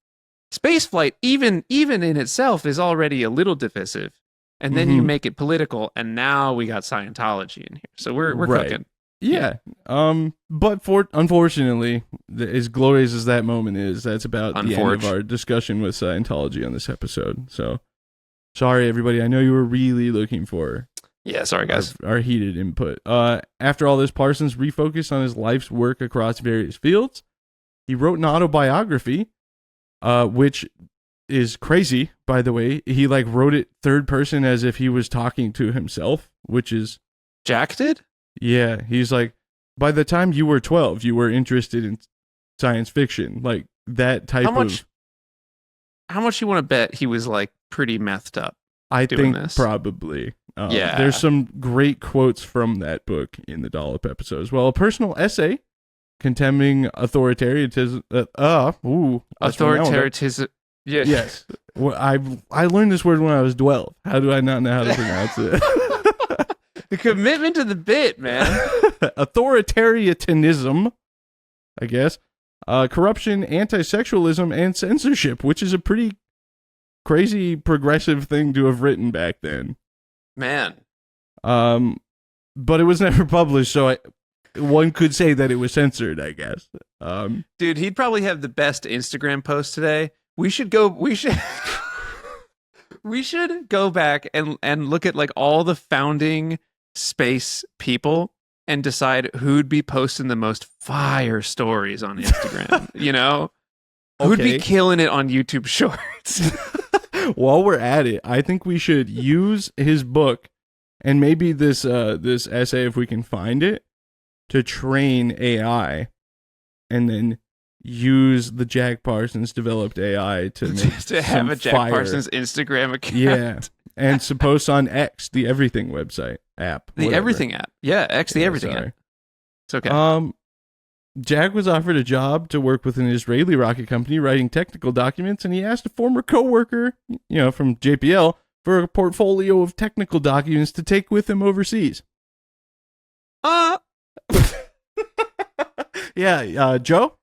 Spaceflight, even in itself, is already a little divisive. And then you make it political, and now we got Scientology in here. So we're cooking. Yeah. But unfortunately, as glorious as that moment is, that's about the end of our discussion with Scientology on this episode. So sorry, everybody. I know you were really looking for sorry, guys. Our heated input. After all this, Parsons refocused on his life's work across various fields. He wrote an autobiography, which is crazy, by the way. He wrote it third person as if he was talking to himself, which is... Jack did? Yeah, he's like, by the time you were 12, you were interested in science fiction. Like, that type of... How much you want to bet he was, pretty methed up I doing think this? Probably. There's some great quotes from that book in the Dollop episode as well. A personal essay condemning authoritarianism. Authoritarianism. Yeah. Yes. Well, I learned this word when I was 12. How do I not know how to pronounce it? The commitment to the bit, man. Authoritarianism, I guess. Corruption, anti-sexualism, and censorship, which is a pretty crazy progressive thing to have written back then. Man. But it was never published, so one could say that it was censored, I guess. Dude, he'd probably have the best Instagram post today. We should go back and look at all the founding space people and decide who'd be posting the most fire stories on Instagram, Who'd be killing it on YouTube Shorts. While we're at it, I think we should use his book and maybe this essay, if we can find it, to train AI, and then use the Jack Parsons developed AI to make to have a Jack Parsons Instagram account. Yeah, and to post on X, the Everything website app. The whatever. Everything app. Yeah, X, the Everything app. It's okay. Jack was offered a job to work with an Israeli rocket company writing technical documents, and he asked a former coworker, from JPL, for a portfolio of technical documents to take with him overseas. Yeah, Joe?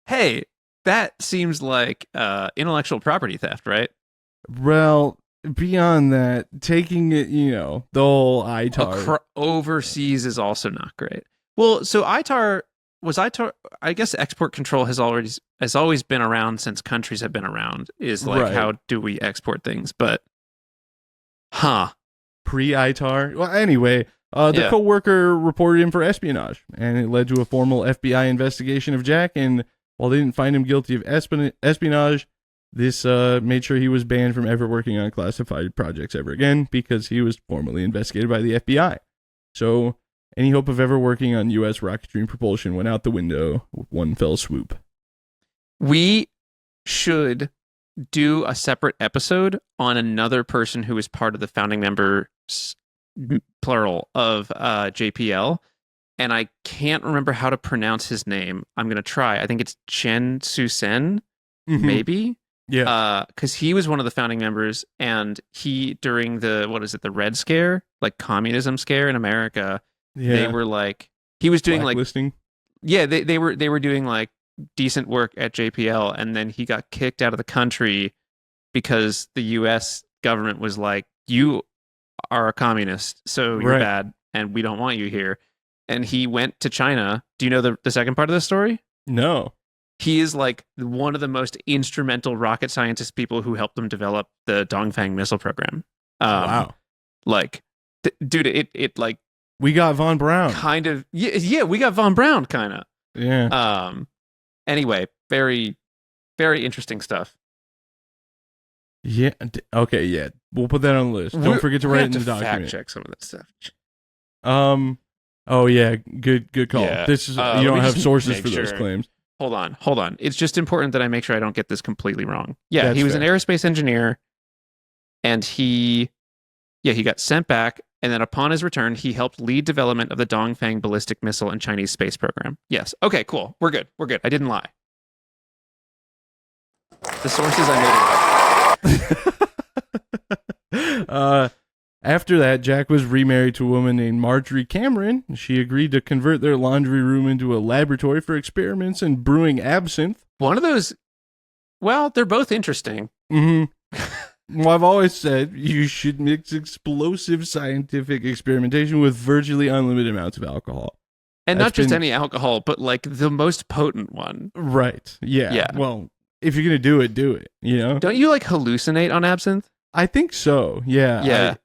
Hey, that seems like intellectual property theft, right? Well, beyond that, taking it, the whole ITAR. Overseas is also not great. Well, so ITAR I guess export control has always been around since countries have been around. Is like Right. how do we export things? But, huh? Pre-ITAR. Well, anyway, the Yeah. co-worker reported him for espionage, and it led to a formal FBI investigation of Jack. And while they didn't find him guilty of espionage, this made sure he was banned from ever working on classified projects ever again because he was formally investigated by the FBI. So any hope of ever working on U.S. rocketry and propulsion went out the window with one fell swoop. We should do a separate episode on another person who was part of the founding members, plural, of JPL. And I can't remember how to pronounce his name. I'm going to try. I think it's Chen Su-sen, maybe? Yeah. Because he was one of the founding members, and he, during the Red Scare, like communism scare in America, they were like, he was doing Blacklisting. they were doing like decent work at JPL, and then he got kicked out of the country because the US government was like, you are a communist, so you're bad, and we don't want you here. And he went to China. Do you know the second part of the story? No. He is like one of the most instrumental rocket scientist people who helped them develop the Dongfang missile program. Wow. Like, dude, it like, we got Von Braun. Kind of. Yeah, we got Von Braun, kind of. Yeah. Anyway, very, very interesting stuff. Yeah. Okay. Yeah. We'll put that on the list. Don't forget to write it in the document. Fact check some of that stuff. Oh yeah. Good call. Yeah. This is you don't have sources for those sure. claims. Hold on. It's just important that I make sure I don't get this completely wrong. Yeah, That's he was fair. an aerospace engineer, and he got sent back. And then upon his return, he helped lead development of the Dongfang ballistic missile and Chinese space program. Yes. Okay, cool. We're good. I didn't lie. The sources I made up. After that, Jack was remarried to a woman named Marjorie Cameron. She agreed to convert their laundry room into a laboratory for experiments in brewing absinthe. One of those, well, they're both interesting. Mm-hmm. Well, I've always said you should mix explosive scientific experimentation with virtually unlimited amounts of alcohol. And not just any alcohol, but like the most potent one. Right. Yeah. Well, if you're going to do it, you know? Don't you like hallucinate on absinthe? I think so. Yeah. Yeah.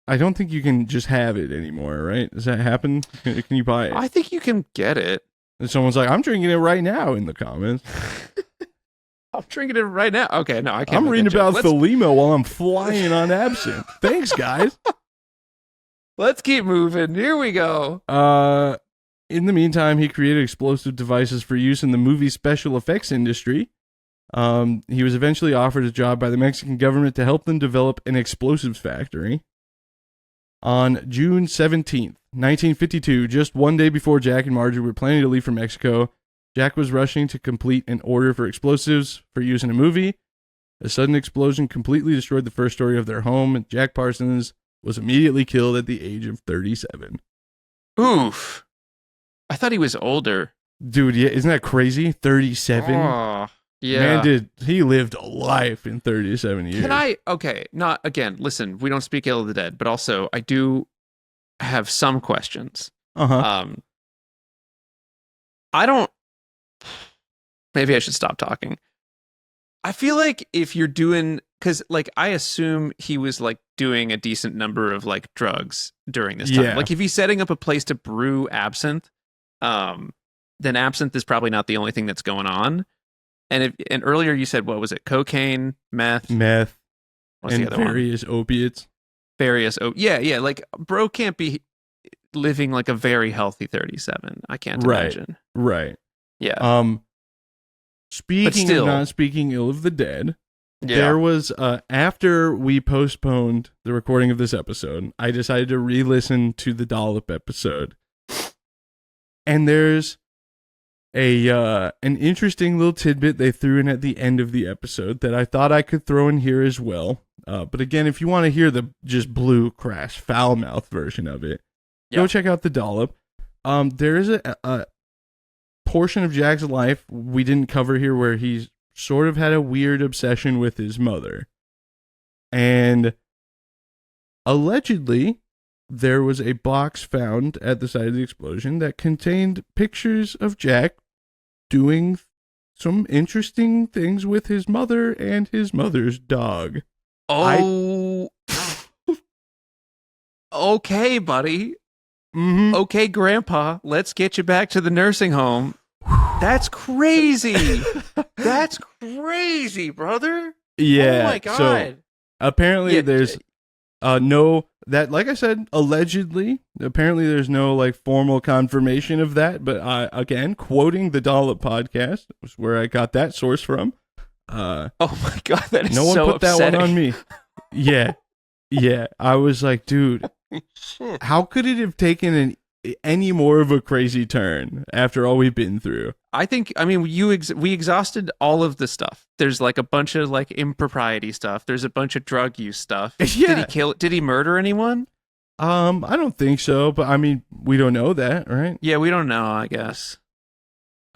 I don't think you can just have it anymore, right? Does that happen? Can you buy it? I think you can get it. And someone's like, I'm drinking it right now in the comments. I'm drinking it right now. Okay, no, I can't. I'm reading about Thelema while I'm flying on absinthe. Thanks, guys. Let's keep moving. Here we go. In the meantime, he created explosive devices for use in the movie special effects industry. He was eventually offered a job by the Mexican government to help them develop an explosives factory. On June 17th, 1952, just one day before Jack and Marjorie were planning to leave for Mexico, Jack was rushing to complete an order for explosives for use in a movie. A sudden explosion completely destroyed the first story of their home, and Jack Parsons was immediately killed at the age of 37. Oof. I thought he was older. Dude, yeah, isn't that crazy? 37? Oh, yeah. Man, he lived a life in 37 years. Not again, listen, we don't speak ill of the dead, but also I do have some questions. Maybe I should stop talking. I feel like if you're doing, because like I assume he was like doing a decent number of like drugs during this time. Yeah. Like if he's setting up a place to brew absinthe, then absinthe is probably not the only thing that's going on. And earlier you said, what was it? Cocaine, meth, and the other various opiates. Yeah. Like bro can't be living like a very healthy 37. I can't imagine. Right. Yeah. Speaking of not speaking ill of the dead, there was after we postponed the recording of this episode, I decided to re-listen to the Dollop episode, and there's an interesting little tidbit they threw in at the end of the episode that I thought I could throw in here as well. But again, if you want to hear the just blue, crass, foul mouth version of it, go check out the Dollop. There is a portion of Jack's life we didn't cover here where he's sort of had a weird obsession with his mother. And allegedly, there was a box found at the site of the explosion that contained pictures of Jack doing some interesting things with his mother and his mother's dog. Oh, okay, buddy. Mm-hmm. Okay, Grandpa, let's get you back to the nursing home. That's crazy. That's crazy, brother. Yeah. Oh my God. So apparently there's like I said, allegedly, apparently there's no like formal confirmation of that. But again, quoting the Dollop podcast was where I got that source from. Oh my God, that is no one so put upsetting. that one on me. Yeah. Yeah. I was like, dude, how could it have taken any more of a crazy turn after all we've been through? I mean, we exhausted all of the stuff. There's like a bunch of like impropriety stuff. There's a bunch of drug use stuff. Yeah. Did he murder anyone? I don't think so, but I mean, we don't know that, right? Yeah, we don't know, I guess.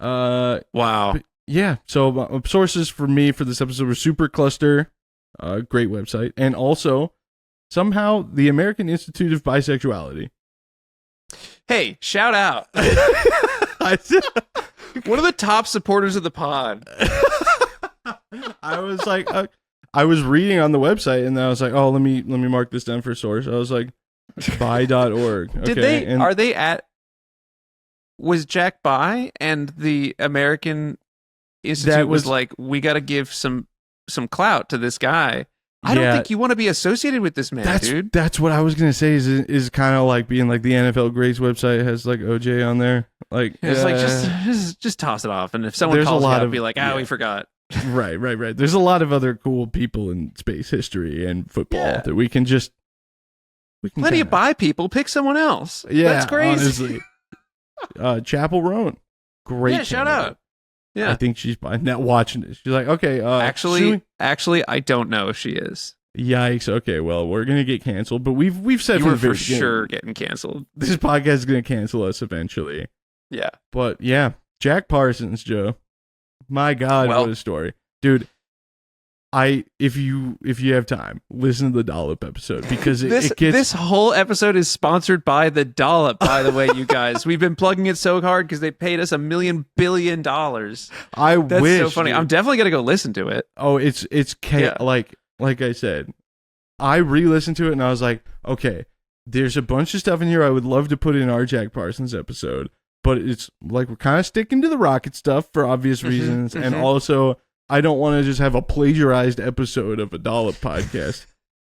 Wow. Yeah. So sources for me for this episode were Supercluster, great website, and also somehow the American Institute of Bisexuality. Hey, shout out. One of the top supporters of the pod. I was like, I was reading on the website, and I was like, oh, let me mark this down for source. I was like, bi.org. Okay. Was Jack bi, and the American Institute was like, we got to give some clout to this guy. I don't think you want to be associated with this man, dude. That's what I was gonna say. Is kind of like being like the NFL Grades website has like OJ on there. Like it's like just toss it off, and if someone calls you out, be like, we forgot. Right. There's a lot of other cool people in space history and football that we can plenty of bi people. Pick someone else. Yeah, that's crazy. Honestly, Chapel Roan, great. Yeah, shout out. Yeah, I think she's bi. Now watching it, she's like, okay. Actually, I don't know if she is. Yikes. Okay, well, we're gonna get canceled, but we've said you were for sure getting canceled. This podcast is gonna cancel us eventually. Yeah, but yeah, Jack Parsons, Joe. My God, what a story, dude! If you have time, listen to the Dollop episode because this whole episode is sponsored by the Dollop. By the way, you guys, we've been plugging it so hard because they paid us $1 billion. That's so funny. Dude. I'm definitely gonna go listen to it. Oh, it's like I said, I re-listened to it and I was like, okay, there's a bunch of stuff in here I would love to put in our Jack Parsons episode, but it's like we're kind of sticking to the rocket stuff for obvious reasons, and also I don't want to just have a plagiarized episode of a Dollop podcast.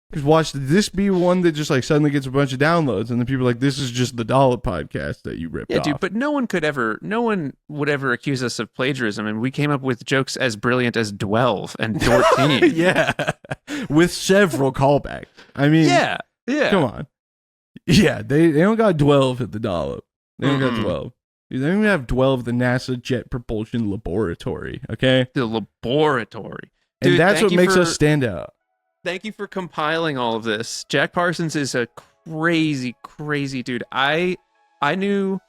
Because watch this be one that just like suddenly gets a bunch of downloads, and then people are like, "This is just the Dollop podcast that you ripped off." Yeah, dude. But no one would ever accuse us of plagiarism, and we came up with jokes as brilliant as Dwelve and Dorteen. Yeah, with several callbacks. I mean, yeah. Come on. Yeah, they don't got Dwelve at the Dollop. They don't got Dwelve. They don't even have Dwelve, the NASA Jet Propulsion Laboratory. Okay, the laboratory, dude, and that's what makes us stand out. Thank you for compiling all of this. Jack Parsons is a crazy, crazy dude. I knew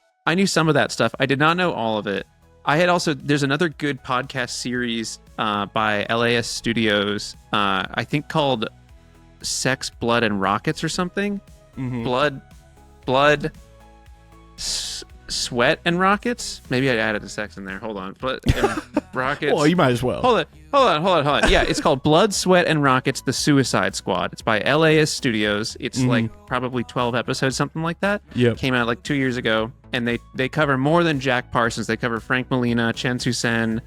some of that stuff. I did not know all of it. There's another good podcast series by LAS Studios, I think called Sex, Blood, and Rockets or something. Mm-hmm. Blood, Sweat, and Rockets. Maybe I added the sex in there. Hold on. Blood and Rockets. Well, you might as well. Hold on. Yeah, it's called Blood, Sweat, and Rockets, The Suicide Squad. It's by LAS Studios. It's like probably 12 episodes, something like that. Yep. Came out like 2 years ago. And they cover more than Jack Parsons. They cover Frank Molina, Chen Su-sen,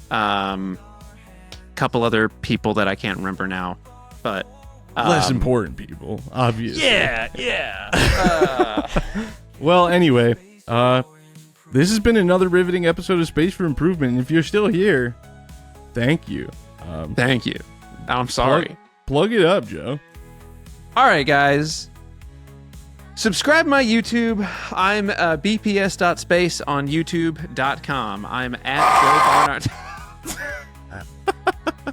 couple other people that I can't remember now. But less important people, obviously. Yeah. Well, anyway, this has been another riveting episode of Space for Improvement. And if you're still here, thank you. Thank you. I'm sorry. Plug it up, Joe. All right, guys. Subscribe to my YouTube. I'm bps.space on youtube.com. I'm at Joe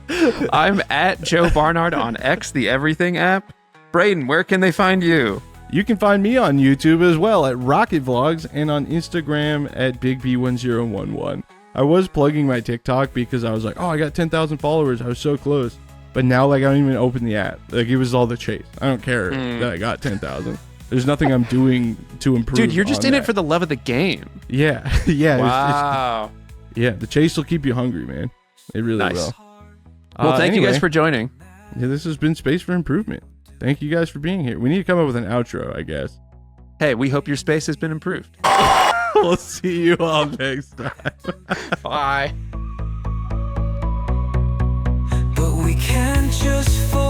Barnard. I'm at Joe Barnard on X, the Everything app. Braden, where can they find you? You can find me on YouTube as well at Rocket Vlogs and on Instagram at BigB1011. I was plugging my TikTok because I was like, oh, I got 10,000 followers. I was so close. But now, like, I don't even open the app. Like, it was all the chase. I don't care that I got 10,000. There's nothing I'm doing to improve. Dude, you're just in that. it for the love of the game. Yeah, yeah. Wow. Yeah, the chase will keep you hungry, man. It really Nice. will. Well, thank you anyway, guys for joining. Yeah, this has been Space for Improvement. Thank you guys for being here. We need to come up with an outro, I guess. Hey, we hope your space has been improved. We'll see you all next time. Bye. But we can't just fall